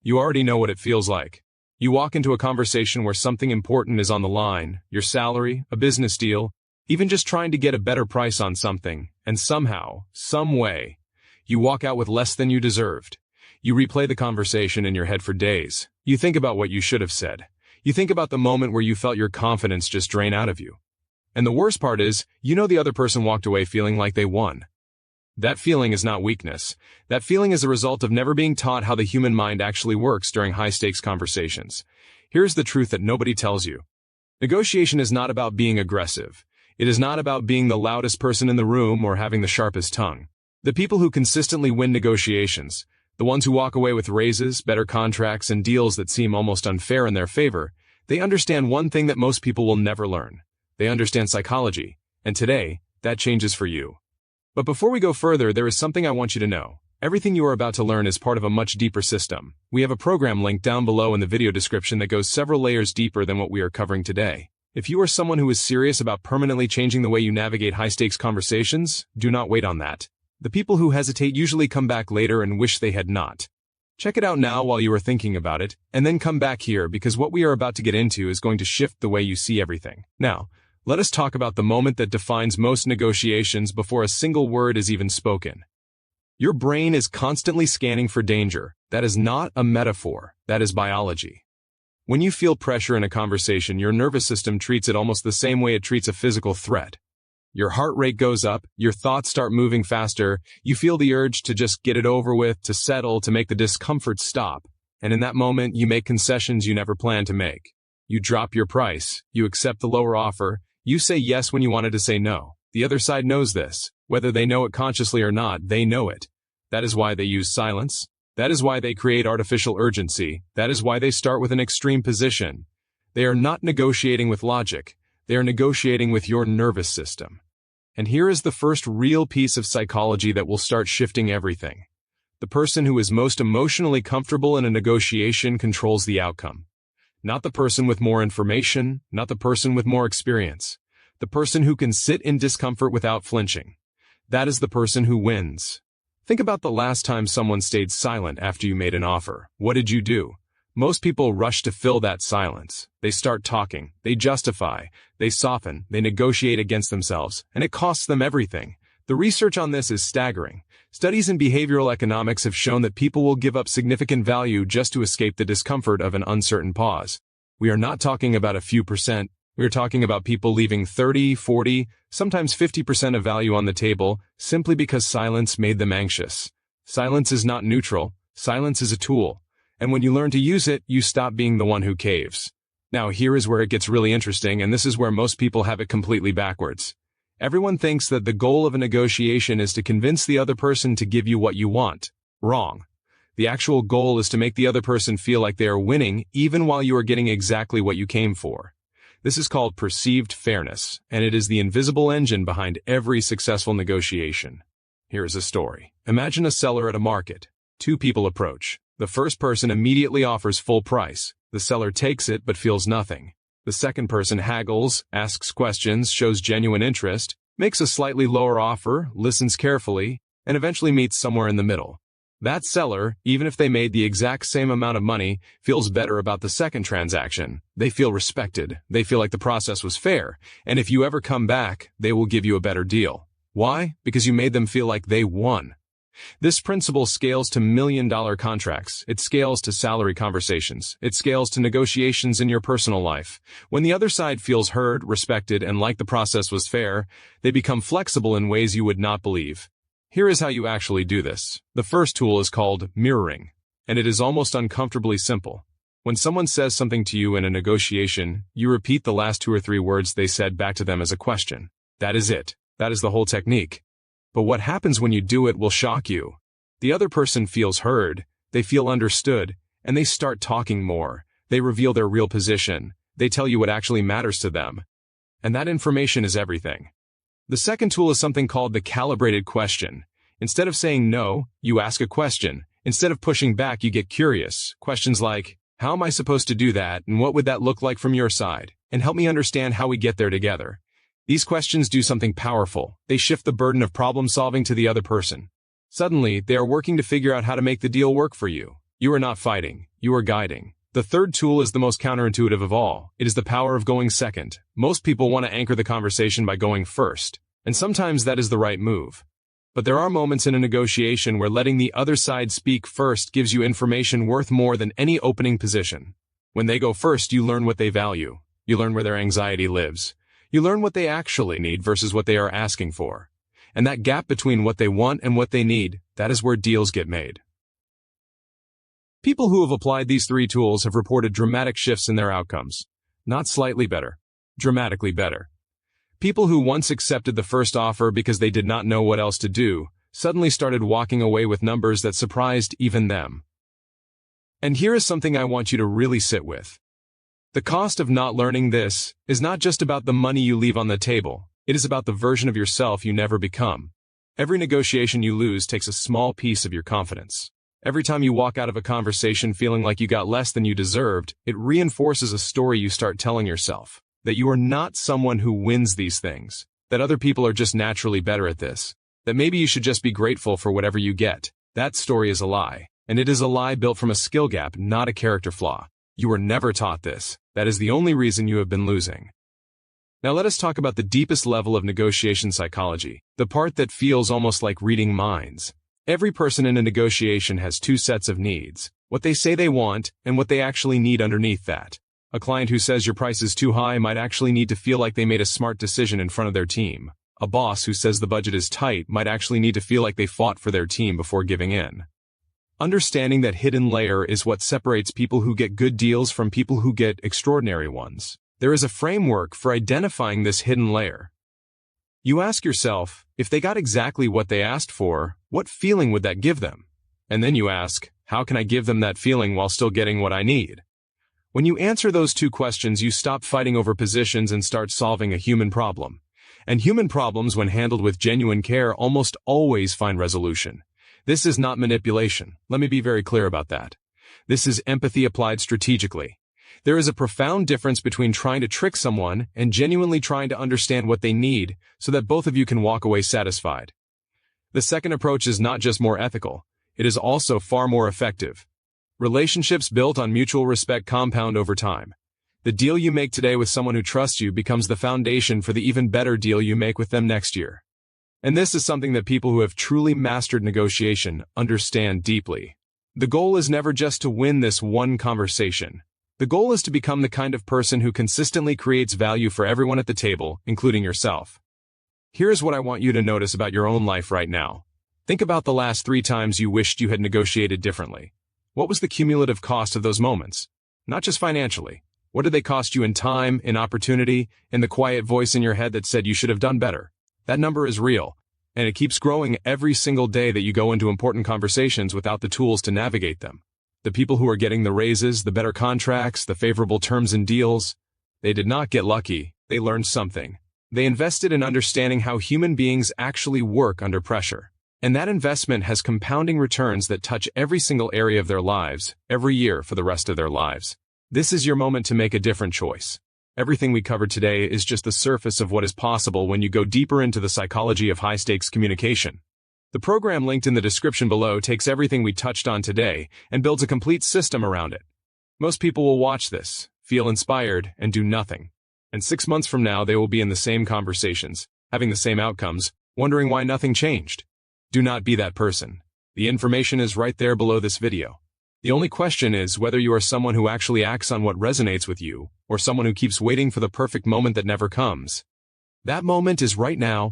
You already know what it feels like. You walk into a conversation where something important is on the line, your salary, a business deal, even just trying to get a better price on something, and somehow, some way, you walk out with less than you deserved. You replay the conversation in your head for days. You think about what you should have said. You think about the moment where you felt your confidence just drain out of you. And the worst part is, you know the other person walked away feeling like they won. That feeling is not weakness. That feeling is a result of never being taught how the human mind actually works during high-stakes conversations. Here's the truth that nobody tells you. Negotiation is not about being aggressive. It is not about being the loudest person in the room or having the sharpest tongue. The people who consistently win negotiations, the ones who walk away with raises, better contracts, and deals that seem almost unfair in their favor, they understand one thing that most people will never learn. They understand psychology, and today, that changes for you. But before we go further, there is something I want you to know. Everything you are about to learn is part of a much deeper system. We have a program link down below in the video description that goes several layers deeper than what we are covering today. If you are someone who is serious about permanently changing the way you navigate high-stakes conversations, do not wait on that. The people who hesitate usually come back later and wish they had not. Check it out now while you are thinking about it, and then come back here because what we are about to get into is going to shift the way you see everything. Now, let us talk about the moment that defines most negotiations before a single word is even spoken. Your brain is constantly scanning for danger. That is not a metaphor. That is biology. When you feel pressure in a conversation, your nervous system treats it almost the same way it treats a physical threat. Your heart rate goes up, your thoughts start moving faster, you feel the urge to just get it over with, to settle, to make the discomfort stop. And in that moment, you make concessions you never planned to make. You drop your price, you accept the lower offer, you say yes when you wanted to say no. The other side knows this. Whether they know it consciously or not, they know it. That is why they use silence. That is why they create artificial urgency. That is why they start with an extreme position. They are not negotiating with logic. They are negotiating with your nervous system. And here is the first real piece of psychology that will start shifting everything. The person who is most emotionally comfortable in a negotiation controls the outcome. Not the person with more information, not the person with more experience. The person who can sit in discomfort without flinching. That is the person who wins. Think about the last time someone stayed silent after you made an offer. What did you do? Most people rush to fill that silence. They start talking, they justify, they soften, they negotiate against themselves, and it costs them everything. The research on this is staggering. Studies in behavioral economics have shown that people will give up significant value just to escape the discomfort of an uncertain pause. We are not talking about a few percent. We are talking about people leaving 30, 40, sometimes 50% of value on the table simply because silence made them anxious. Silence is not neutral. Silence is a tool. And when you learn to use it, you stop being the one who caves. Now, here is where it gets really interesting, and this is where most people have it completely backwards. Everyone thinks that the goal of a negotiation is to convince the other person to give you what you want. Wrong. The actual goal is to make the other person feel like they are winning even while you are getting exactly what you came for. This is called perceived fairness, and it is the invisible engine behind every successful negotiation. Here is a story. Imagine a seller at a market. Two people approach. The first person immediately offers full price. The seller takes it but feels nothing. The second person haggles, asks questions, shows genuine interest, makes a slightly lower offer, listens carefully, and eventually meets somewhere in the middle. That seller, even if they made the exact same amount of money, feels better about the second transaction. They feel respected. They feel like the process was fair. And if you ever come back, they will give you a better deal. Why? Because you made them feel like they won. This principle scales to million-dollar contracts. It scales to salary conversations. It scales to negotiations in your personal life. When the other side feels heard, respected, and like the process was fair, they become flexible in ways you would not believe. Here is how you actually do this. The first tool is called mirroring, and it is almost uncomfortably simple. When someone says something to you in a negotiation, you repeat the last 2 or 3 words they said back to them as a question. That is it. That is the whole technique. But what happens when you do it will shock you. The other person feels heard, they feel understood, and they start talking more. They reveal their real position. They tell you what actually matters to them. And that information is everything. The second tool is something called the calibrated question. Instead of saying no, you ask a question. Instead of pushing back, you get curious. Questions like, how am I supposed to do that, and what would that look like from your side? And help me understand how we get there together. These questions do something powerful. They shift the burden of problem solving to the other person. Suddenly, they are working to figure out how to make the deal work for you. You are not fighting, you are guiding. The third tool is the most counterintuitive of all. It is the power of going second. Most people want to anchor the conversation by going first, and sometimes that is the right move. But there are moments in a negotiation where letting the other side speak first gives you information worth more than any opening position. When they go first, you learn what they value. You learn where their anxiety lives. You learn what they actually need versus what they are asking for. And that gap between what they want and what they need, that is where deals get made. People who have applied these three tools have reported dramatic shifts in their outcomes. Not slightly better, dramatically better. People who once accepted the first offer because they did not know what else to do, suddenly started walking away with numbers that surprised even them. And here is something I want you to really sit with. The cost of not learning this is not just about the money you leave on the table, it is about the version of yourself you never become. Every negotiation you lose takes a small piece of your confidence. Every time you walk out of a conversation feeling like you got less than you deserved, it reinforces a story you start telling yourself. That you are not someone who wins these things. That other people are just naturally better at this. That maybe you should just be grateful for whatever you get. That story is a lie. And it is a lie built from a skill gap, not a character flaw. You were never taught this. That is the only reason you have been losing. Now let us talk about the deepest level of negotiation psychology. The part that feels almost like reading minds. Every person in a negotiation has two sets of needs. What they say they want, and what they actually need underneath that. A client who says your price is too high might actually need to feel like they made a smart decision in front of their team. A boss who says the budget is tight might actually need to feel like they fought for their team before giving in. Understanding that hidden layer is what separates people who get good deals from people who get extraordinary ones. There is a framework for identifying this hidden layer. You ask yourself, if they got exactly what they asked for, what feeling would that give them? And then you ask, how can I give them that feeling while still getting what I need? When you answer those two questions, you stop fighting over positions and start solving a human problem. And human problems, when handled with genuine care, almost always find resolution. This is not manipulation. Let me be very clear about that. This is empathy applied strategically. There is a profound difference between trying to trick someone and genuinely trying to understand what they need so that both of you can walk away satisfied. The second approach is not just more ethical, it is also far more effective. Relationships built on mutual respect compound over time. The deal you make today with someone who trusts you becomes the foundation for the even better deal you make with them next year. And this is something that people who have truly mastered negotiation understand deeply. The goal is never just to win this one conversation. The goal is to become the kind of person who consistently creates value for everyone at the table, including yourself. Here's what I want you to notice about your own life right now. Think about the last 3 times you wished you had negotiated differently. What was the cumulative cost of those moments? Not just financially. What did they cost you in time, in opportunity, in the quiet voice in your head that said you should have done better? That number is real, and it keeps growing every single day that you go into important conversations without the tools to navigate them. The people who are getting the raises, the better contracts, the favorable terms and deals, they did not get lucky, they learned something. They invested in understanding how human beings actually work under pressure. And that investment has compounding returns that touch every single area of their lives, every year for the rest of their lives. This is your moment to make a different choice. Everything we covered today is just the surface of what is possible when you go deeper into the psychology of high-stakes communication. The program linked in the description below takes everything we touched on today and builds a complete system around it. Most people will watch this, feel inspired, and do nothing. And 6 months from now, they will be in the same conversations, having the same outcomes, wondering why nothing changed. Do not be that person. The information is right there below this video. The only question is whether you are someone who actually acts on what resonates with you, or someone who keeps waiting for the perfect moment that never comes. That moment is right now,